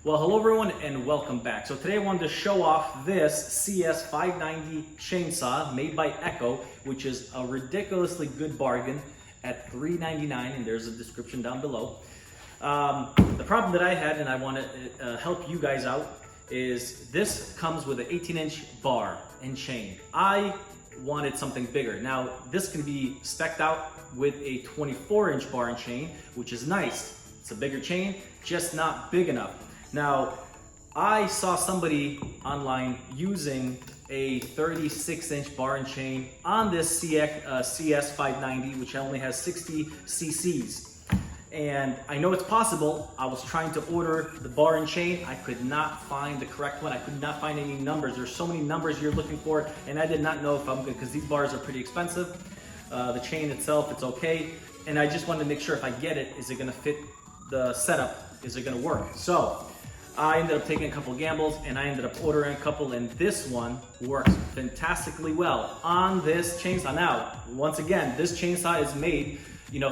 Well, hello everyone and welcome back. So today I wanted to show off this CS590 chainsaw made by Echo, which is a ridiculously good bargain at $399, and there's a description down below. The problem that I had, and I want to help you guys out, is this comes with an 18-inch bar and chain. I wanted something bigger. Now, this can be spec'd out with a 24-inch bar and chain, which is nice. It's a bigger chain, just not big enough. Now, I saw somebody online using a 36-inch bar and chain on this CS590, which only has 60 cc's. And I know it's possible. I was trying to order the bar and chain. I could not find the correct one. I could not find any numbers. There's so many numbers you're looking for, and I did not know if I'm good, because these bars are pretty expensive. The chain itself, it's okay. And I just wanted to make sure if I get it, is it gonna fit the setup? Is it gonna work? So I ended up taking a couple of gambles, and I ended up ordering a couple, and this one works fantastically well on this chainsaw. Now, once again, this chainsaw is made,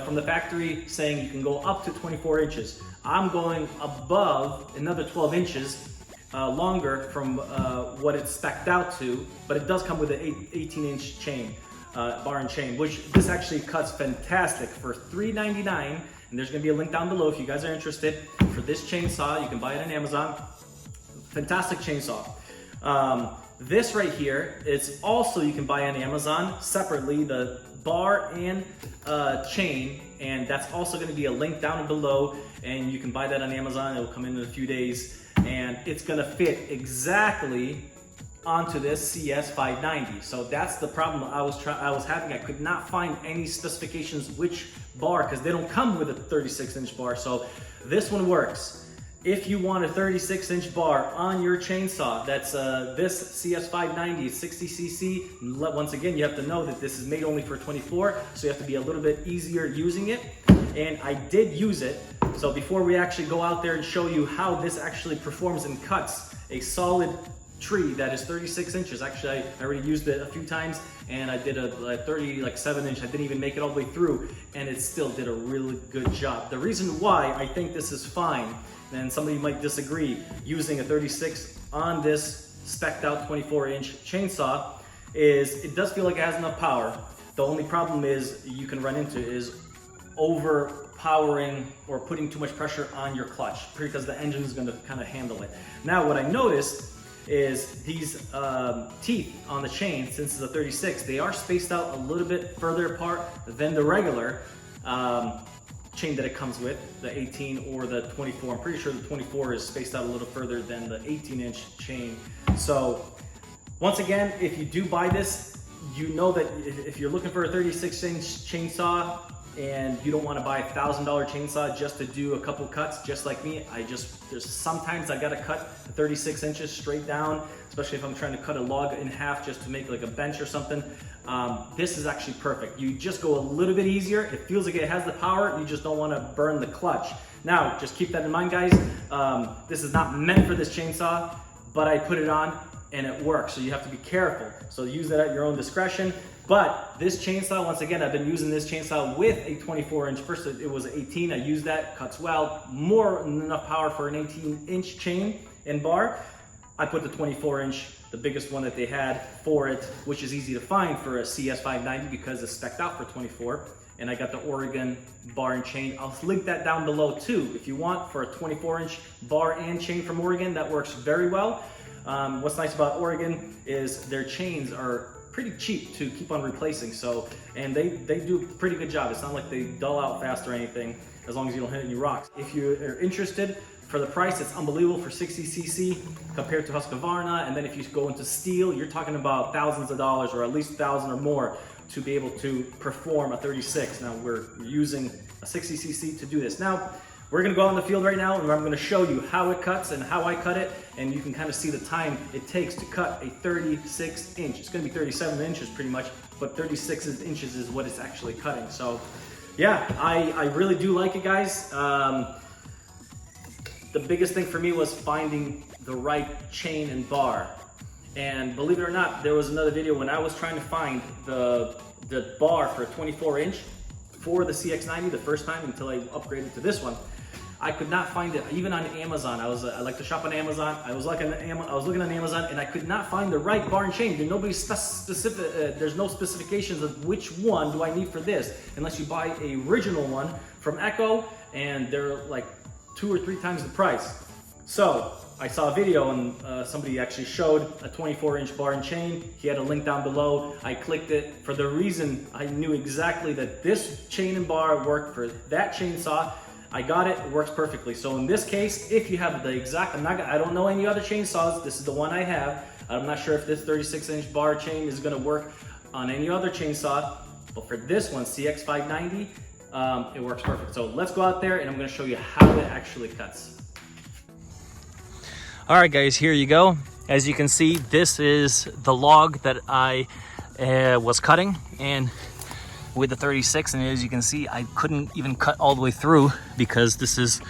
from the factory saying you can go up to 24 inches. I'm going above another 12 inches longer from what it's spec'd out to, but it does come with an 18-inch chain, bar and chain, which this actually cuts fantastic for $399. And there's gonna be a link down below if you guys are interested for this chainsaw. You can buy it on Amazon. Fantastic chainsaw. This right here, it's also, you can buy on Amazon separately, the bar and chain, and that's also gonna be a link down below, and you can buy that on Amazon. It'll come in a few days, and it's gonna fit exactly onto this CS590. So that's the problem I was having. I could not find any specifications which bar, because they don't come with a 36-inch bar. So this one works. If you want a 36-inch bar on your chainsaw, that's this CS590, 60 cc. Once again, you have to know that this is made only for 24, so you have to be a little bit easier using it. And I did use it. So before we actually go out there and show you how this actually performs and cuts a solid tree that is 36 inches. Actually, I already used it a few times, and I did a 7-inch. I didn't even make it all the way through, and it still did a really good job. The reason why I think this is fine, and somebody might disagree, using a 36 on this spec'd out 24-inch chainsaw, is it does feel like it has enough power. The only problem is you can run into is overpowering or putting too much pressure on your clutch, because the engine is going to kind of handle it. Now, what I noticed is these teeth on the chain, since it's a 36, they are spaced out a little bit further apart than the regular chain that it comes with, the 18 or the 24. I'm pretty sure the 24 is spaced out a little further than the 18-inch chain. So once again, if you do buy this, you know that if you're looking for a 36-inch chainsaw and you don't want to buy a $1,000 chainsaw just to do a couple cuts, just like me, there's sometimes I gotta cut 36 inches straight down, especially if I'm trying to cut a log in half just to make like a bench or something. This is actually perfect. You just go a little bit easier. It feels like it has the power, you just don't want to burn the clutch. Now, just keep that in mind, guys. This is not meant for this chainsaw, but I put it on and it works, so you have to be careful. So use that at your own discretion. But this chainsaw, once again, I've been using this chainsaw with a 24-inch. First, it was 18. I used that, cuts well, more than enough power for an 18-inch chain and bar. I put the 24-inch, the biggest one that they had for it, which is easy to find for a CS590 because it's spec'd out for 24. And I got the Oregon bar and chain. I'll link that down below too. If you want for a 24-inch bar and chain from Oregon, that works very well. What's nice about Oregon is their chains are pretty cheap to keep on replacing, and they do a pretty good job. It's not like they dull out fast or anything, as long as you don't hit any rocks. If you are interested, for the price, it's unbelievable for 60 cc compared to Husqvarna. And then if you go into steel, you're talking about thousands of dollars, or at least 1,000 or more, to be able to perform a 36. Now we're using a 60 cc to do this. Now we're gonna go out in the field right now, and I'm gonna show you how it cuts and how I cut it, and you can kind of see the time it takes to cut a 36-inch. It's gonna be 37 inches pretty much, but 36 inches is what it's actually cutting. So yeah, I really do like it, guys. The biggest thing for me was finding the right chain and bar. And believe it or not, there was another video when I was trying to find the bar for a 24-inch for the CX90 the first time until I upgraded to this one. I could not find it even on Amazon. I like to shop on Amazon. I was looking on Amazon, and I could not find the right bar and chain. There's no specifications of which one do I need for this, unless you buy a original one from Echo, and they're like 2 or 3 times the price. So I saw a video, and somebody actually showed a 24-inch bar and chain. He had a link down below. I clicked it for the reason I knew exactly that this chain and bar worked for that chainsaw. I got it, it works perfectly. So in this case, if you have the exact, I don't know any other chainsaws. This is the one I have. I'm not sure if this 36-inch bar chain is gonna work on any other chainsaw, but for this one, CX-590, it works perfect. So let's go out there and I'm gonna show you how it actually cuts. All right, guys, here you go. As you can see, this is the log that I was cutting, and with the 36, and as you can see, I couldn't even cut all the way through because this is,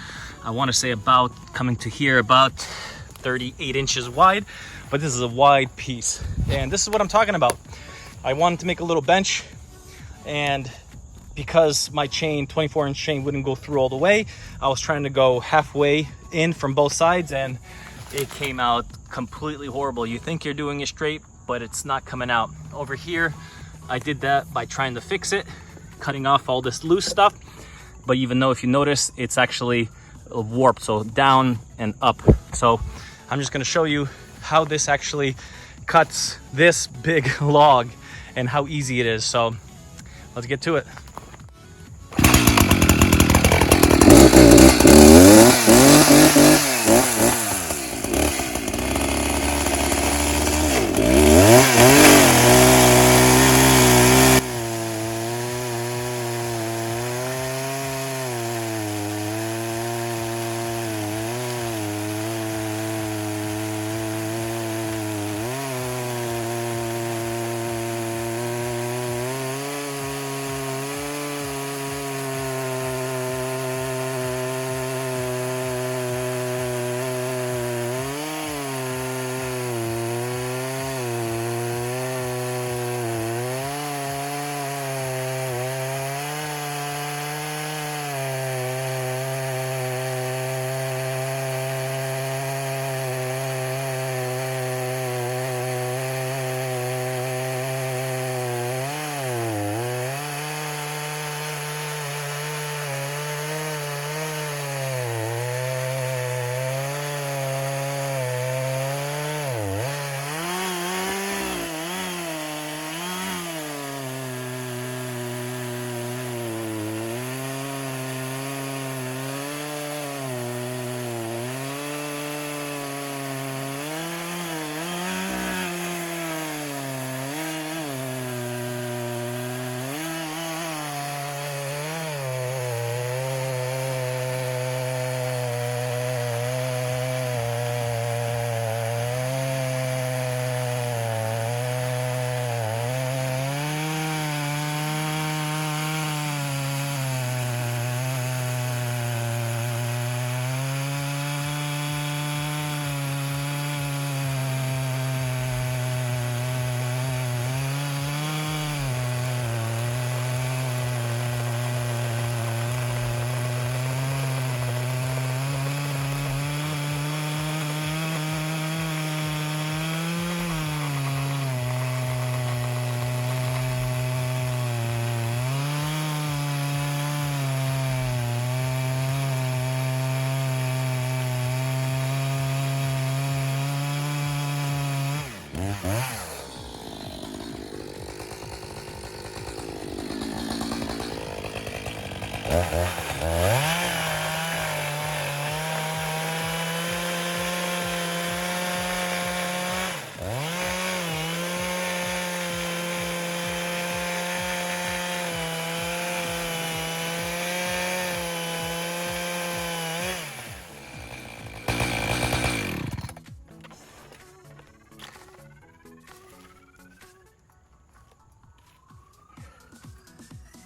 I want to say, about coming to here, about 38 inches wide, but this is a wide piece. And this is what I'm talking about. I wanted to make a little bench, and because my chain, 24-inch chain, wouldn't go through all the way, I was trying to go halfway in from both sides, and it came out completely horrible. You think you're doing it straight, but it's not coming out. Over here, I did that by trying to fix it, cutting off all this loose stuff. But even though, if you notice, it's actually warped, so down and up. So I'm just gonna show you how this actually cuts this big log and how easy it is. So let's get to it.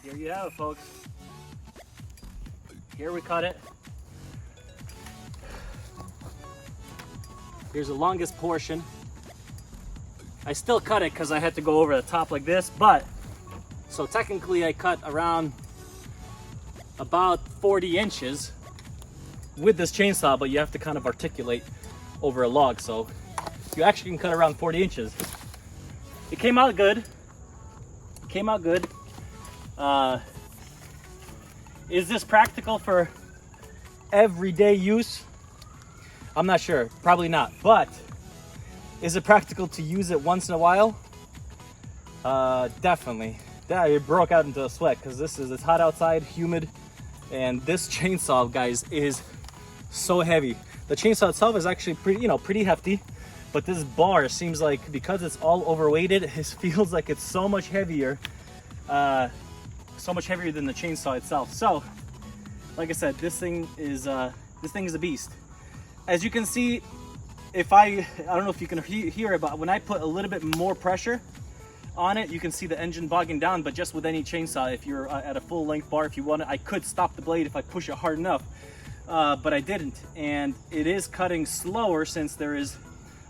Here you have it, folks. Here we cut it. Here's the longest portion. I still cut it because I had to go over the top like this, but so technically I cut around about 40 inches, with this chainsaw, but you have to kind of articulate over a log. So you actually can cut around 40 inches. It came out good. It came out good. Is this practical for everyday use? I'm not sure, probably not, but is it practical to use it once in a while? Definitely. Yeah, it broke out into a sweat because it's hot outside, humid, and this chainsaw, guys, is so heavy. The chainsaw itself is actually pretty hefty, but this bar seems like, because it's all overweighted, it feels like it's so much heavier, than the chainsaw itself. So, like I said, this thing is a beast. As you can see, I don't know if you can hear it, but when I put a little bit more pressure on it, you can see the engine bogging down. But just with any chainsaw, if you're at a full length bar, if you want it, I could stop the blade if I push it hard enough, but I didn't. And it is cutting slower since there is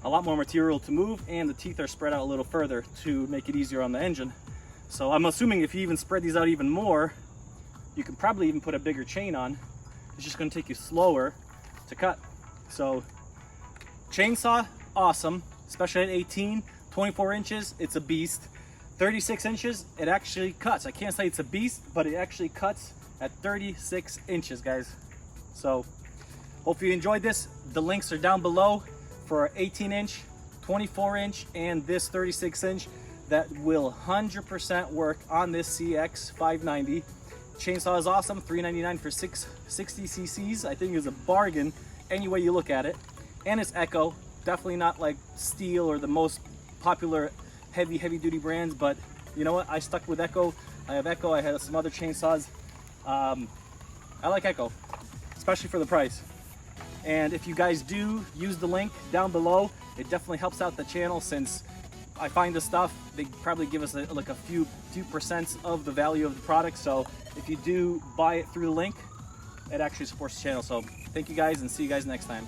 a lot more material to move, and the teeth are spread out a little further to make it easier on the engine. So I'm assuming if you even spread these out even more, you can probably even put a bigger chain on. It's just going to take you slower to cut. So chainsaw, awesome, especially at 18, 24 inches, it's a beast. 36 inches, it actually cuts. I can't say it's a beast, but it actually cuts at 36 inches, guys. So hope you enjoyed this. The links are down below for 18 inch, 24 inch, and this 36 inch that will 100% work on this CS590. Chainsaw is awesome, $399 for 660 cc's. I think is a bargain any way you look at it. And it's Echo, definitely not like Steel or the most popular heavy duty brands, but you know what, I stuck with Echo. I have Echo, I had some other chainsaws. I like Echo, especially for the price. And if you guys do use the link down below, it definitely helps out the channel, since I find the stuff, they probably give us like a few percent of the value of the product. So if you do buy it through the link, it actually supports the channel. So thank you guys, and see you guys next time.